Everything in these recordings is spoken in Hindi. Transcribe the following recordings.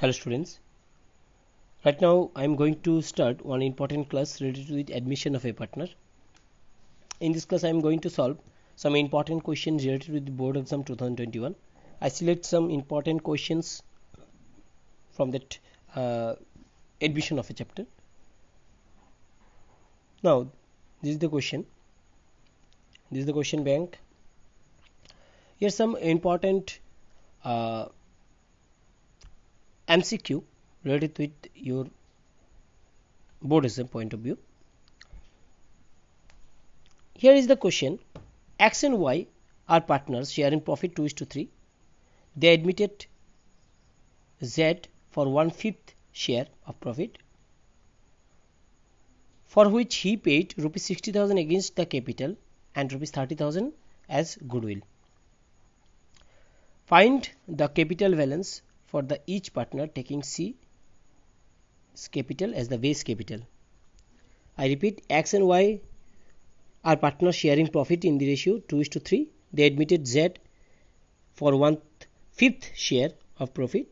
Hello students, right now I am going to start one important class related to the admission of a partner. In this class I am going to solve some important questions related with the board exam 2021. I select some important questions from that admission of a chapter. Now this is the question. This is the question bank. Here some important MCQ related with your board exam point of view. Here is the question: X and Y are partners sharing profit 2:3. They admitted Z for 1/5 share of profit, for which he paid rupees 60,000 against the capital and rupees 30,000 as goodwill. Find the capital balance for the each partner taking C's capital as the base capital. I repeat, X and Y are partners sharing profit in the ratio 2:3. They admitted Z for 1/5 share of profit,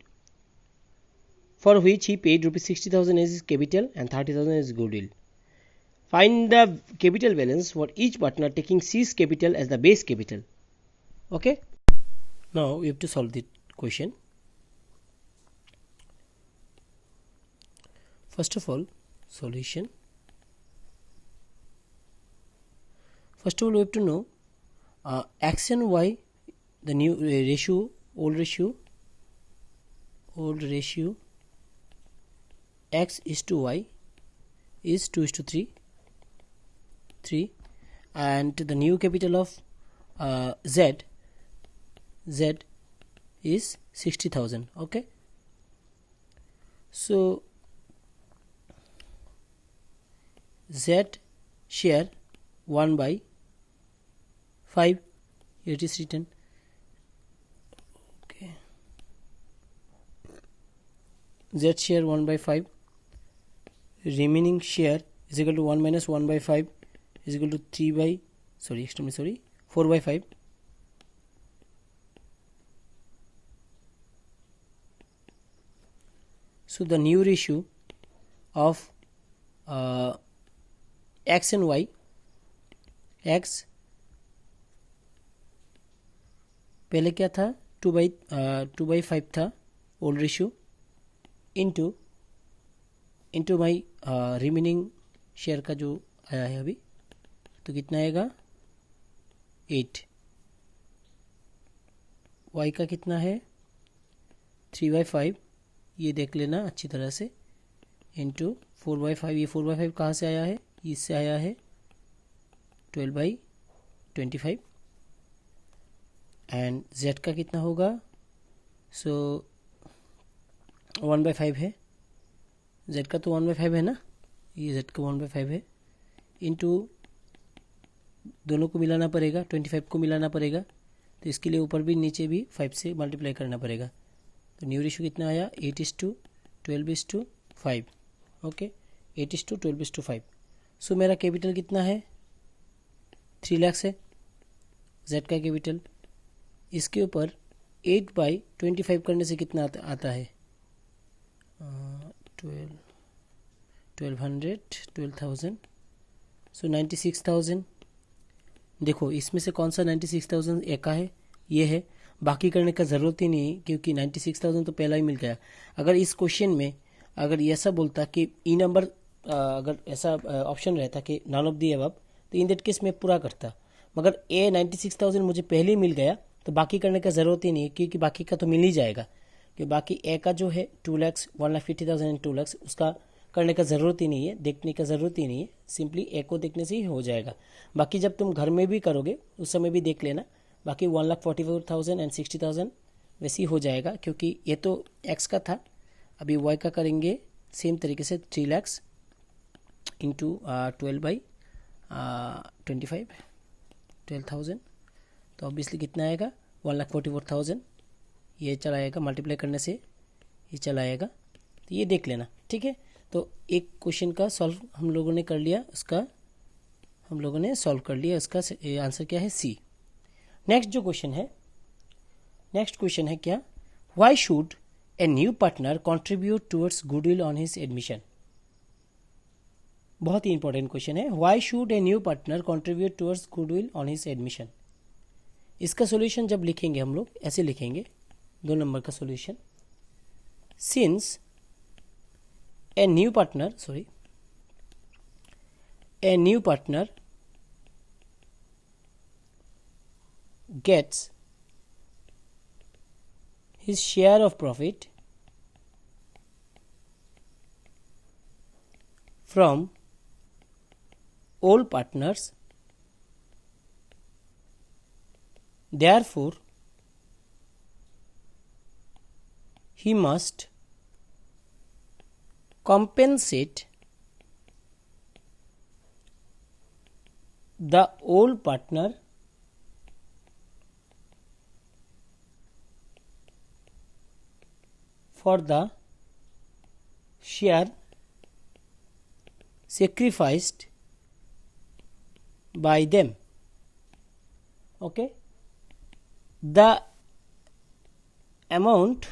for which he paid rupees 60,000 as his capital and 30,000 as goodwill. Find the capital balance for each partner taking C's capital as the base capital. Okay. Now we have to solve the question. First of all, solution. First of all, we have to know X and Y, the new ratio, old ratio, X is to Y is 2:3, and the new capital of Z is 60,000. Okay, so Z share 1/5, here it is written. Okay, Z share 1/5, remaining share is equal to 1 minus 1/5 is equal to 4/5. So the new ratio of X and Y, X पहले क्या था 2/5 था ओल्ड रेशियो इनटू माई रिमेनिंग शेयर का जो आया है अभी, तो कितना आएगा 8. Y का कितना है 3/5, ये देख लेना अच्छी तरह से, इंटू 4/5. ये 4/5 कहाँ से आया है, इससे आया है 12/25. एंड Z का कितना होगा, सो 1/5 है, Z का तो 1/5 है ना, ये Z का 1/5 है, इंटू दोनों को मिलाना पड़ेगा, 25 को मिलाना पड़ेगा, तो इसके लिए ऊपर भी नीचे भी 5 से मल्टीप्लाई करना पड़ेगा. तो न्यू रेशियो कितना आया 8:12:5. ओके, 8:12:5. सो मेरा कैपिटल कितना है 3 लाख है Z का कैपिटल. इसके ऊपर 8/25 करने से कितना आता है 12,000, सो 96,000. देखो इसमें से कौन सा 96,000 एक का है, ये है, बाकी करने का ज़रूरत ही नहीं क्योंकि 96,000 तो पहला ही मिल गया. अगर इस क्वेश्चन में अगर ऐसा बोलता कि ई नंबर, अगर ऐसा ऑप्शन रहता कि नॉन ऑफ दी अबव, तो इन दैट केस में पूरा करता, मगर ए 96,000 मुझे पहले ही मिल गया तो बाकी करने का ज़रूरत ही नहीं है क्योंकि बाकी का तो मिल ही जाएगा, कि बाकी ए का जो है 2 लाख 1,50,000 एंड 2 लाख, उसका करने का ज़रूरत ही नहीं है, देखने का ज़रूरत ही नहीं है, सिंपली ए को देखने से ही हो जाएगा. बाकी जब तुम घर में भी करोगे उस समय भी देख लेना, बाकी 1,44,000 एंड 60,000 वैसे ही हो जाएगा क्योंकि ये तो एक्स का था. अभी वाई का करेंगे सेम तरीके से 3 लाख इंटू 12/25 12,000, तो ऑब्वियसली कितना आएगा 1,44,000. ये चला आएगा मल्टीप्लाई करने से, ये चला आएगा, तो ये देख लेना. ठीक है, तो एक क्वेश्चन का सॉल्व हम लोगों ने कर लिया, उसका हम लोगों ने सॉल्व कर लिया, उसका आंसर क्या है सी. नेक्स्ट जो क्वेश्चन है, नेक्स्ट क्वेश्चन है क्या, why should A new partner contribute towards goodwill on his admission. बहुत ही इंपॉर्टेंट क्वेश्चन है। Why should A new partner contribute towards goodwill on his admission. इसका सॉल्यूशन जब लिखेंगे हम लोग ऐसे लिखेंगे, 2 नंबर का solution, since A new partner gets his share of profit from all partners, therefore he must compensate the old partner for the share sacrificed by them. Okay, the amount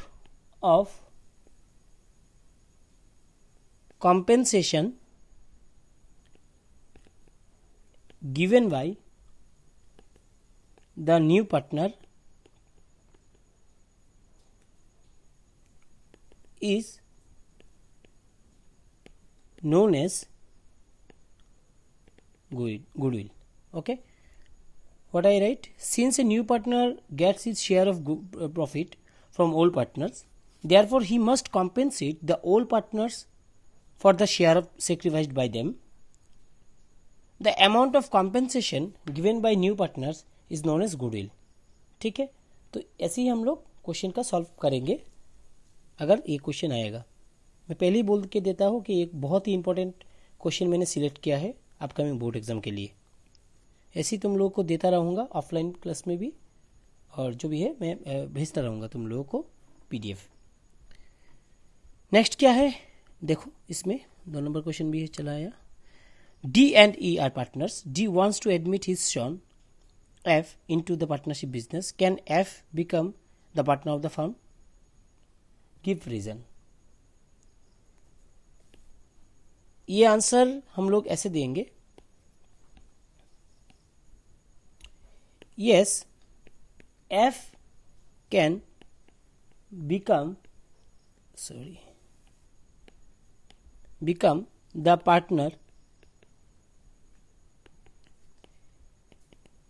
of compensation given by the new partner is known as goodwill. Okay, what I write? Since a new partner gets his share of profit from all partners, therefore he must compensate the old partners for the share of sacrificed by them. The amount of compensation given by new partners is known as goodwill. ठीक है, तो ऐसे ही हम लोग क्वेश्चन का सॉल्व करेंगे अगर ये क्वेश्चन आएगा। मैं पहले ही बोल के देता हूँ कि एक बहुत ही इंपॉर्टेंट क्वेश्चन मैंने सिलेक्ट किया है अपकमिंग बोर्ड एग्जाम के लिए। ऐसे ही तुम लोगों को देता रहूँगा ऑफलाइन क्लास में भी, और जो भी है मैं भेजता रहूँगा तुम लोगों को PDF। नेक्स्ट क्या है देखो, इसमें 2 नंबर क्वेश्चन भी चला आया। D and E are partners. D wants to admit his son F into the partnership business. Can F become the partner of the firm? Give reason. ये आंसर हम लोग ऐसे देंगे, yes, F can become the partner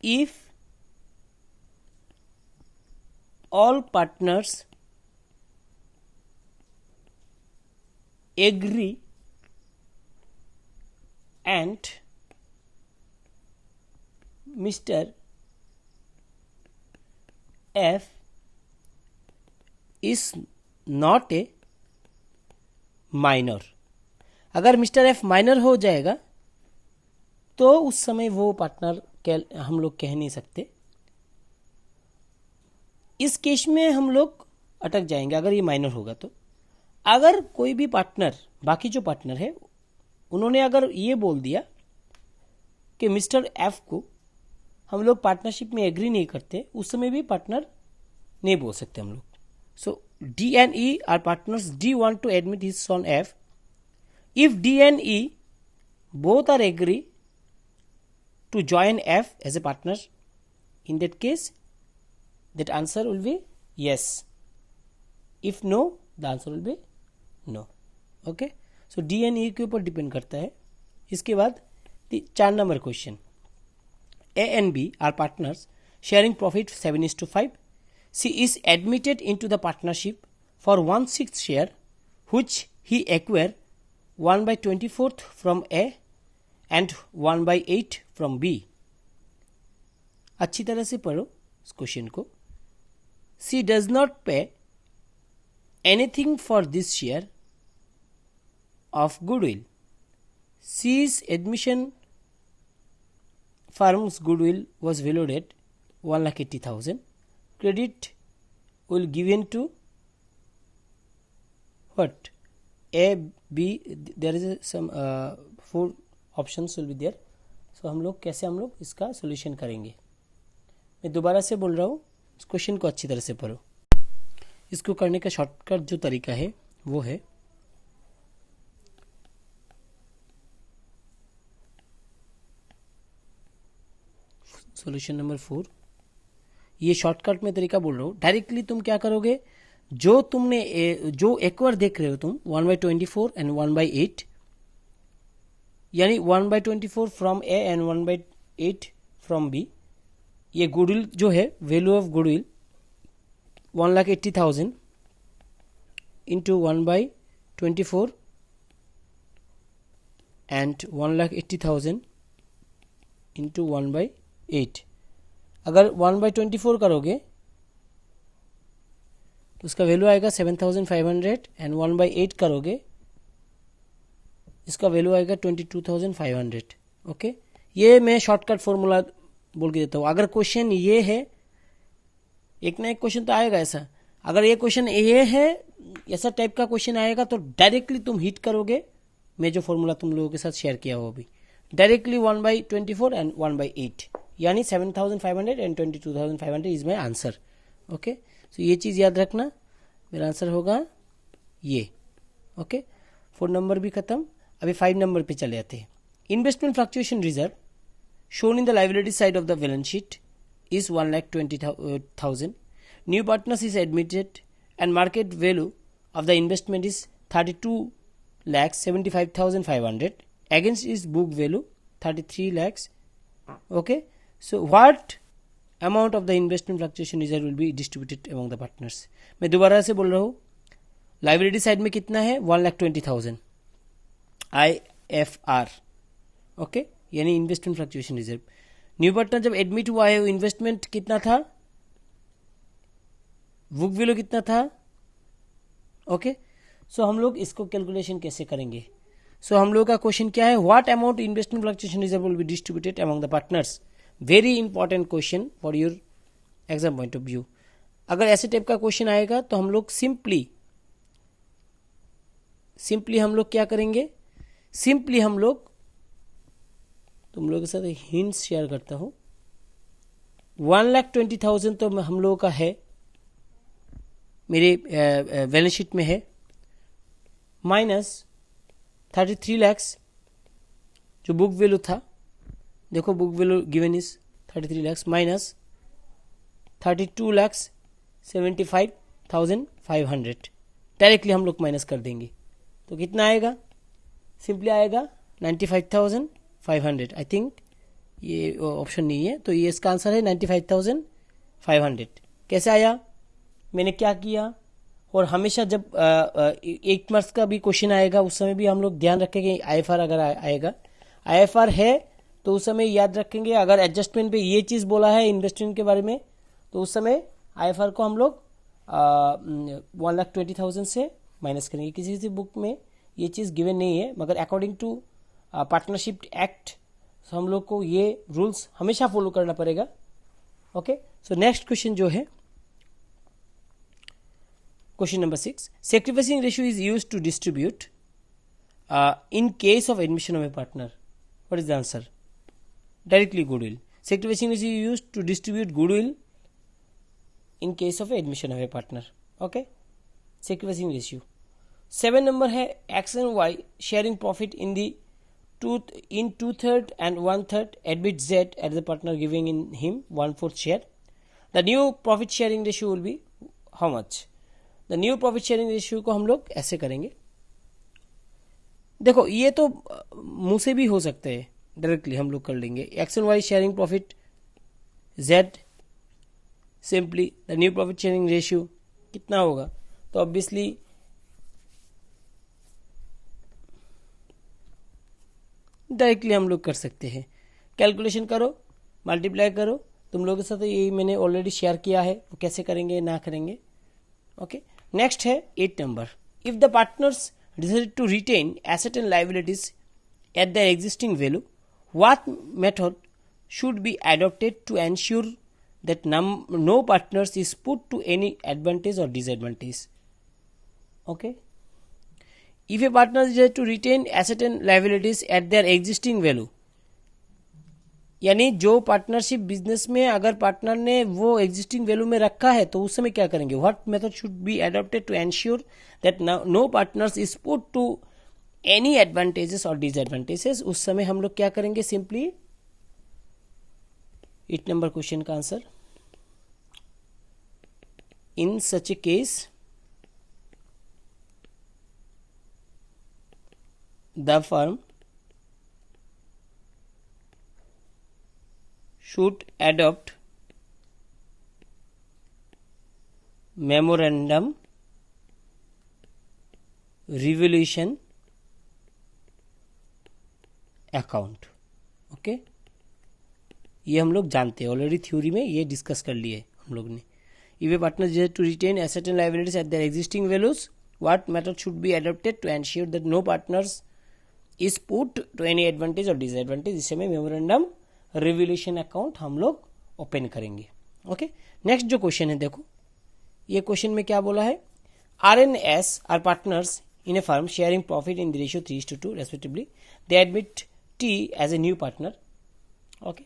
if all partners agree and Mr. F is not a minor। अगर मिस्टर एफ माइनर हो जाएगा तो उस समय वो पार्टनर हम लोग कह नहीं सकते। इस केस में हम लोग अटक जाएंगे अगर ये माइनर होगा तो। अगर कोई भी पार्टनर, बाकी जो पार्टनर है, उन्होंने अगर ये बोल दिया कि मिस्टर एफ को हम लोग पार्टनरशिप में एग्री नहीं करते, उस समय भी पार्टनर नहीं बोल सकते हम लोग। So D and E are partners. D want to admit his son F. If D and E both are agree to join F as a partner, in that case that answer will be yes. If no, the answer will be no. Okay, so D and E के ऊपर डिपेंड करता है। इसके बाद 4 number question, A and B are partners sharing profit 7:5. C is admitted into the partnership for 1/6 share which he acquired 1/24 from A and 1/8 from B। अच्छी तरह से पढ़ो इस क्वेश्चन को। C does not pay anything for this share of goodwill. C's admission firm's goodwill was valued at 1,80,000. Credit will given to what? A, B, there is some 4 options will be there. So हम लोग कैसे इसका सोल्यूशन करेंगे। मैं दोबारा से बोल रहा हूँ, इस क्वेश्चन को अच्छी तरह से पढ़ो। इसको करने का शॉर्टकट जो तरीका है वो है सॉल्यूशन नंबर 4। ये शॉर्टकट में तरीका बोल रहा हूँ। डायरेक्टली तुम क्या करोगे, जो तुमने जो एक्वर देख रहे हो तुम 1/24 एंड 1/8, यानी 1/24 from A and 1/8 from B. ये गुडविल जो है, value of goodwill 1,80,000 into 1/24 and 1,80,000 into 1/8। अगर 1/24 करोगे तो उसका वैल्यू आएगा 7,500 एंड 1/8 करोगे इसका वैल्यू आएगा 22,500। ओके, ये मैं शॉर्टकट फॉर्मूला बोल के देता हूँ। अगर क्वेश्चन ये है, एक ना एक क्वेश्चन तो आएगा ऐसा, अगर ये क्वेश्चन ये है, ऐसा टाइप का क्वेश्चन आएगा तो डायरेक्टली तुम हिट करोगे मैं जो फॉर्मूला तुम लोगों के साथ शेयर किया हो अभी, डायरेक्टली 1/24 एंड 1/8, यानी 7,500 and 22,500 is my answer. Okay, so ये चीज़ याद रखना, मेरा आंसर होगा ये। ओके, 4 नंबर भी खत्म। अभी 5 नंबर पे चले जाते हैं। Investment fluctuation reserve shown in the liability side of the balance sheet is 1,20,000. New partners is admitted and market value of the investment is 32,75,500 against its book value 33 lakhs. Okay, so what amount of the investment fluctuation reserve will be distributed among the partners? मैं दोबारा से बोल रहा हूँ, लाइबिलिटी साइड में कितना है 1,20,000 IFR। ओके, यानी investment fluctuation reserve. New partner जब एडमिट हुआ है, इन्वेस्टमेंट कितना था, बुक वैल्यू कितना था। ओके, सो हम लोग इसको कैलकुलेशन कैसे करेंगे। सो हम लोग का क्वेश्चन क्या है, what amount investment fluctuation reserve will be distributed among the partners. Very important question for your exam point of view. अगर ऐसे टाइप का क्वेश्चन आएगा तो हम लोग सिंपली हम लोग क्या करेंगे, सिंपली हम लोग तुम लोगों के साथ एक हिंट्स शेयर करता हूं। 1,20,000 तो हम लोगों का है, मेरे बैलेंस शीट में है, माइनस 33 lakhs जो बुक वैल्यू था, देखो book value given is 33 lakhs minus 32,75,500। Directly हम लोग माइनस कर देंगे तो कितना आएगा, सिंपली आएगा 95,500। आई थिंक ये ऑप्शन नहीं है, तो ये इसका आंसर है 95,500। कैसे आया, मैंने क्या किया, और हमेशा जब 1 मार्क्स का भी क्वेश्चन आएगा उस समय भी हम लोग ध्यान रखेंगे IFR अगर आएगा, IFR है तो उस समय याद रखेंगे। अगर एडजस्टमेंट पे ये चीज़ बोला है इन्वेस्टमेंट के बारे में तो उस समय IFR को हम लोग 1,20,000 से माइनस करेंगे। किसी किसी बुक में ये चीज़ गिवन नहीं है, मगर अकॉर्डिंग टू पार्टनरशिप एक्ट हम लोग को ये रूल्स हमेशा फॉलो करना पड़ेगा। ओके, सो नेक्स्ट क्वेश्चन जो है question number 6, sacrificing ratio is used to distribute in case of admission of a partner. What is the answer, directly goodwill. Sacrificing ratio is used to distribute goodwill in case of admission of a partner. Okay, sacrificing ratio. 7 number है X and Y sharing profit in the in 2/3 and 1/3 admit Z as the partner giving in him 1/4 share. The new profit sharing ratio will be how much? The new profit sharing ratio को हम लोग ऐसे करेंगे। देखो ये तो मुंह से भी हो सकते हैं, डायरेक्टली हम लोग कर लेंगे। X and Y sharing profit Z, simply the new profit sharing ratio कितना होगा, तो ऑब्वियसली डायरेक्टली हम लोग कर सकते हैं। कैलकुलेशन करो, मल्टीप्लाई करो। तुम लोगों के साथ ये मैंने ऑलरेडी शेयर किया है, वो कैसे करेंगे ना करेंगे। ओके, नेक्स्ट है 8 number, if the partners decide to retain asset and liabilities at the existing value, what method should be adopted to ensure that no partners is put to any advantage और disadvantage. Okay, if a partner is to retain asset and liabilities at their existing value, यानी जो पार्टनरशिप बिजनेस में अगर पार्टनर ने वो एग्जिस्टिंग वैल्यू में रखा है तो उस समय क्या करेंगे, what method should be adopted to ensure that no partners is put to any advantages और डिसएडवांटेजेस। उस समय हम लोग क्या करेंगे, सिंपली 8 नंबर क्वेश्चन का answer, in such a case the firm should adopt memorandum revolution account। Okay, ये हम लोग जानते हैं ऑलरेडी, थ्योरी में ये डिस्कस कर लिए हम लोग ने। If a partner decide to retain asset and liabilities at their existing values, what method should be adopted to ensure that no partners is put to any advantage और डिसएडवांटेज। इस समय मेमोरेंडम रिवोल्यूशन अकाउंट हम लोग ओपन करेंगे। ओके, नेक्स्ट जो क्वेश्चन है देखो, ये क्वेश्चन में क्या बोला है, R and S are partners in a firm sharing profit in the ratio 3:2 respectively. They admit T as a new partner. Okay,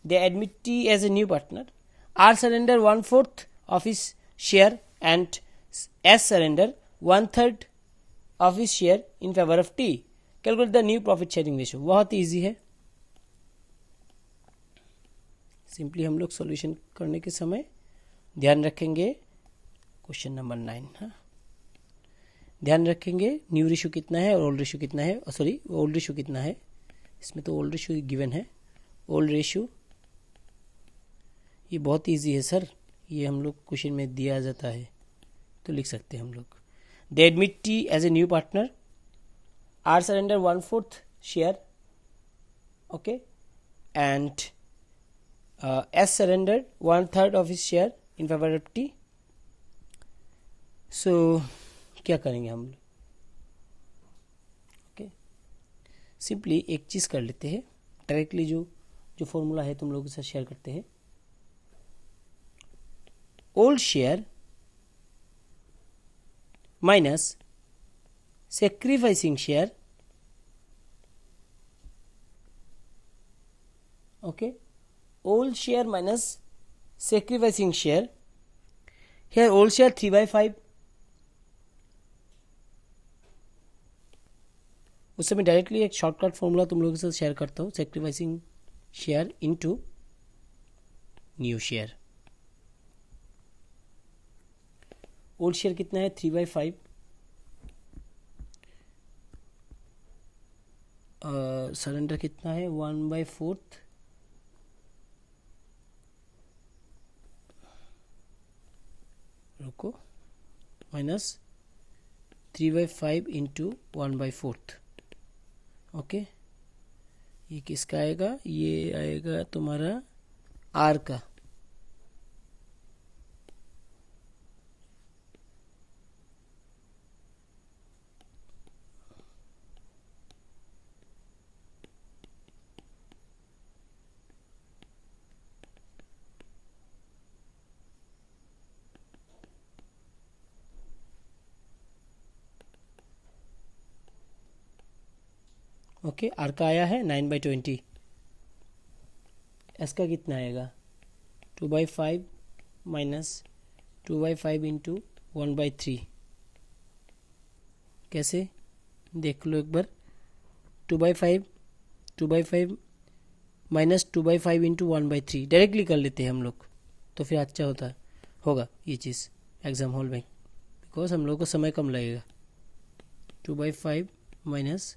they admit T as a new partner. R surrender 1/4 of his share and S surrender 1/3 of his share in favour of T. Calculate the new profit sharing ratio. बहुत ईजी है, सिंपली हम लोग सॉल्यूशन करने के समय ध्यान रखेंगे क्वेश्चन नंबर 9। हाँ, ध्यान रखेंगे न्यू रेशियो कितना है और ओल्ड रेशियो कितना है, सॉरी ओल्ड रेशियो कितना है, इसमें तो ओल्ड रेशियो गिवन है। ओल्ड रेशियो ये बहुत इजी है सर, ये हम लोग क्वेश्चन में दिया जाता है तो लिख सकते हैं हम लोग। They admit T as a new partner, R surrender 1/4 share, okay, and S surrendered 1/3 of his share in favor of T। So क्या करेंगे हम लोग, ओके, सिंपली एक चीज कर लेते हैं डायरेक्टली, जो फॉर्मूला है तुम लोगों के साथ शेयर करते हैं। Old share minus sacrificing share, okay, old share minus sacrificing share। here old share 3/5, उस समय डायरेक्टली एक शॉर्टकट फॉर्मूला तुम लोगों के साथ शेयर करता हूँ, sacrificing share into new share. Old share कितना है 3/5, सरेंडर कितना है 1/4, रुको, माइनस 3/5 इंटू 1/4। ओके, ये किसका आएगा, ये आएगा तुम्हारा आर का। ओके, आर का आया है 9/20, एस का कितना आएगा 2/5 माइनस 2/5 इंटू 1/3। कैसे देख लो एक बार, 2/5 माइनस 2/5 इंटू 1/3 डायरेक्टली कर लेते हैं हम लोग, तो फिर अच्छा होगा ये चीज़ एग्जाम हॉल में, बिकॉज हम लोग को समय कम लगेगा। 2/5 माइनस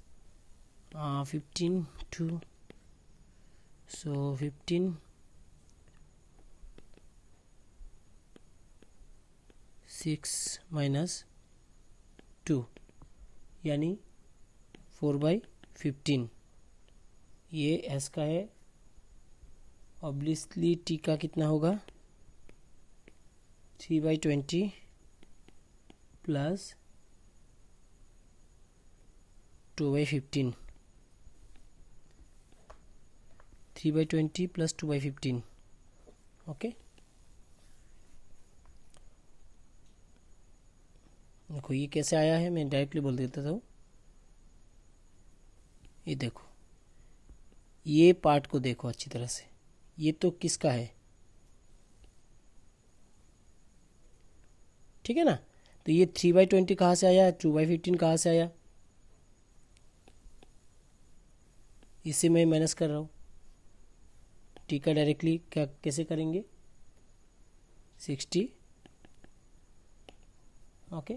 15 2, so 15 6 माइनस 2 यानी 4/15। ये एस का है, ऑब्वियसली टी का कितना होगा 3/20 प्लस 2/15, 3/20 प्लस 2/15। ओके, देखो ये कैसे आया है, मैं डायरेक्टली बोल देता था। ये देखो ये पार्ट को देखो अच्छी तरह से, ये तो किसका है, ठीक है ना। तो ये 3/20 कहाँ से आया, 2/15 कहाँ से आया, इसे मैं माइनस कर रहा हूँ। टी का डायरेक्टली क्या कैसे करेंगे, 60, ओके।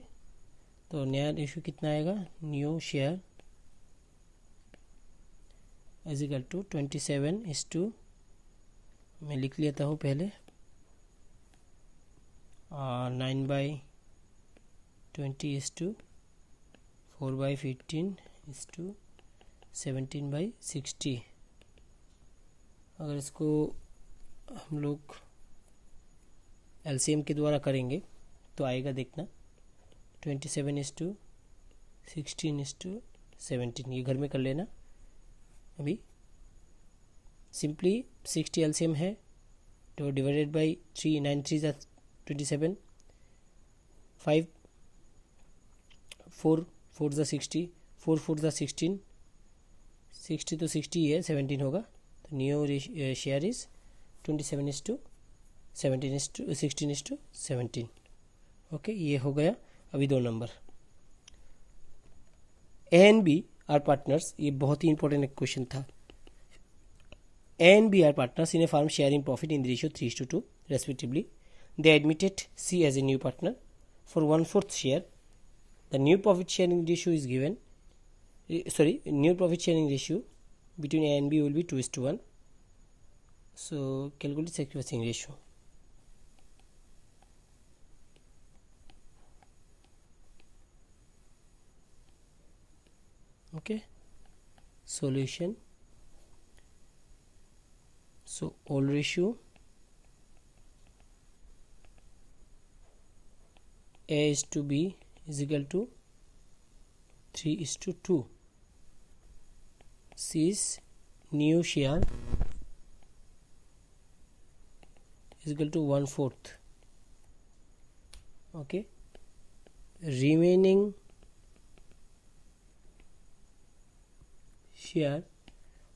तो नया रेशियो कितना आएगा, new share is equal to 27:, मैं लिख लेता हूँ पहले, 9/20 4/15 17/60। अगर इसको हम लोग एलसीएम के द्वारा करेंगे तो आएगा, देखना, 27:16:17। ये घर में कर लेना अभी। सिंपली 60 एलसीएम है तो डिवाइडेड बाई 3, 9 3 27, 5 4 4 60, 4 4 16, 60 तो 60 है, 17 होगा। तो न्यू शेयर इज 27:17:16:17। ओके, ये हो गया। अभी दो नंबर, A and B are partners. ये बहुत ही इंपॉर्टेंट एक क्वेश्चन था। A and B are partners in a firm sharing profit in the ratio 3:2 respectively. They admitted C as a new partner for 1/4 share. The new profit sharing ratio is given. New profit sharing ratio between A and B will be 2:1. So calculate sacrificing ratio. Okay. Solution. So all ratio A is to B is equal to 3:2. C's new share is equal to 1/4. Okay, remaining share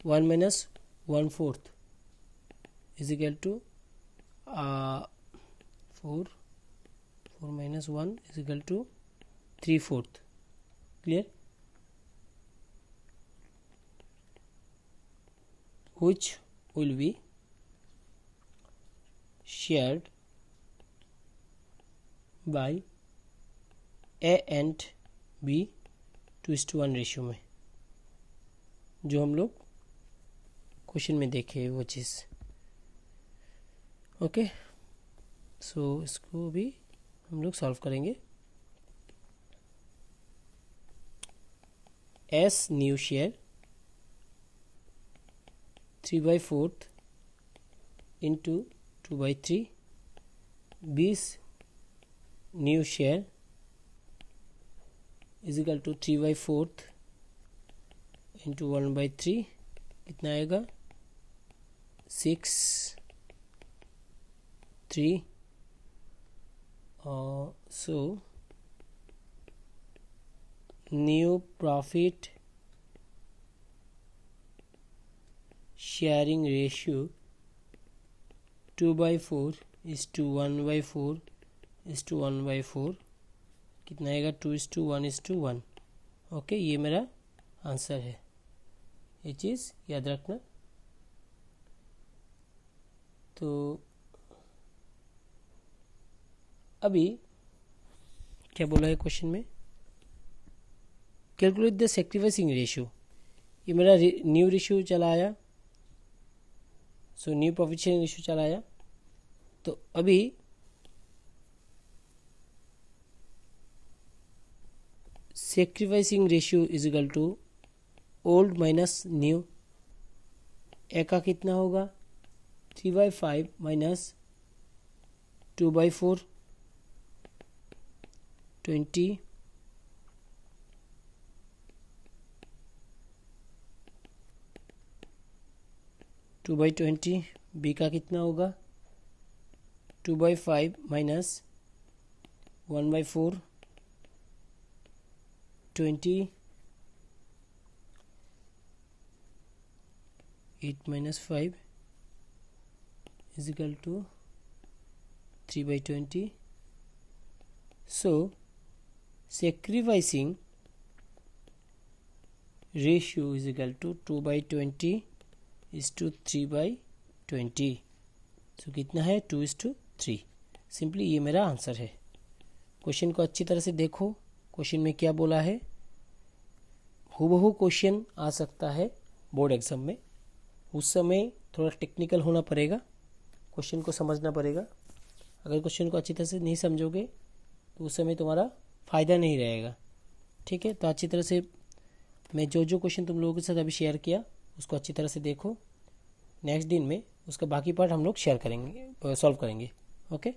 1 minus 1/4 is equal to 4 minus 1 is equal to 3/4. Clear? Which will be shared by A and B 2:1 ratio में, जो हम लोग क्वेश्चन में देखे वो चीज़। ओके, सो इसको भी हम लोग सॉल्व करेंगे। S new share 3/4 into 2/3, 20 new share is equal to 3/4 into 1/3, कितना आएगा, 6 3। So new profit sharing ratio 2/4 is to 1/4 is to 1/4, कितना आएगा, 2:1:1। ओके, ये मेरा आंसर है। ये चीज़ याद रखना। तो अभी क्या बोला है क्वेश्चन में, कैलकुलेट द सैक्रिफाइसिंग रेशियो। ये मेरा न्यू रेशियो चला आया, so new profit sharing ratio चला आया। तो अभी sacrificing ratio is equal to old minus new. A का कितना होगा, 3/5 माइनस 2/4 20, टू बाई 20। बी का कितना होगा, 2/5 minus 1/4 20 8 minus 5 is equal to 3/20. So sacrificing ratio is equal to 2/20 is to 3/20. So कितना है 2:3. सिंपली ये मेरा आंसर है. क्वेश्चन को अच्छी तरह से देखो. क्वेश्चन में क्या बोला है. हूबहू क्वेश्चन आ सकता है बोर्ड एग्जाम में. उस समय थोड़ा टेक्निकल होना पड़ेगा, क्वेश्चन को समझना पड़ेगा. अगर क्वेश्चन को अच्छी तरह से नहीं समझोगे तो उस समय तुम्हारा फ़ायदा नहीं रहेगा. ठीक है, तो अच्छी तरह से मैं जो क्वेश्चन तुम लोगों के साथ अभी शेयर किया उसको अच्छी तरह से देखो. नेक्स्ट दिन में उसका बाकी पार्ट हम लोग शेयर करेंगे, सॉल्व करेंगे. ओके.